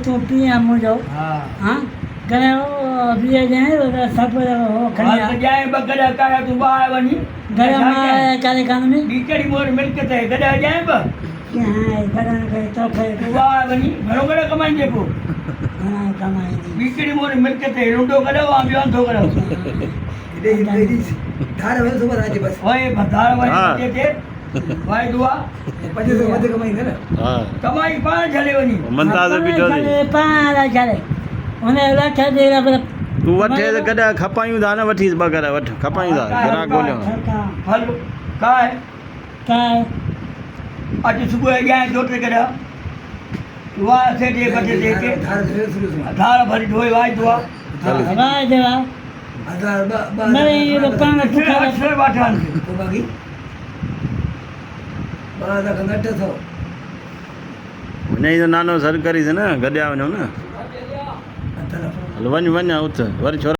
तूं पीअं मुंहिंजो हा करे बीह जाए सभु खणी जाए बगड़ा काया तू बाहर वनी घर में करे कानूनी बीचड़ी मोर मिलक ते गड़ा जाए ब घर में तो तू बाहर वनी घणो गड़ा कमाई जेको कमाई बीचड़ी मोर मिलक ते रुंडो गड़ा वा बियान थो करो धार वे सुबह राजी बस ओए धार वाली ते भाई दुआ 500 मत कमाई ने हां कमाई पाण चले वनी मंताज बीठो थी पाण चले उन्हें लख दे पर तू वठे त गॾा खपायूं था न वठी बग़ैर वठ खपायूं था ग्राहक ॻोल्हियो हल काय काय आज सुबह जाए छोटे करा वाह से दे बचे दे के धार वे शुरू से धार भरी ढोई वाई दुआ वाह देवा हजार बा नहीं ये पाण फुका अक्षर बाठान तो बाकी बड़ा दा कंडक्टर थो हुनजी त नानो सरकारी न गॾिया वञो न हल वञ उथ वरी छोरा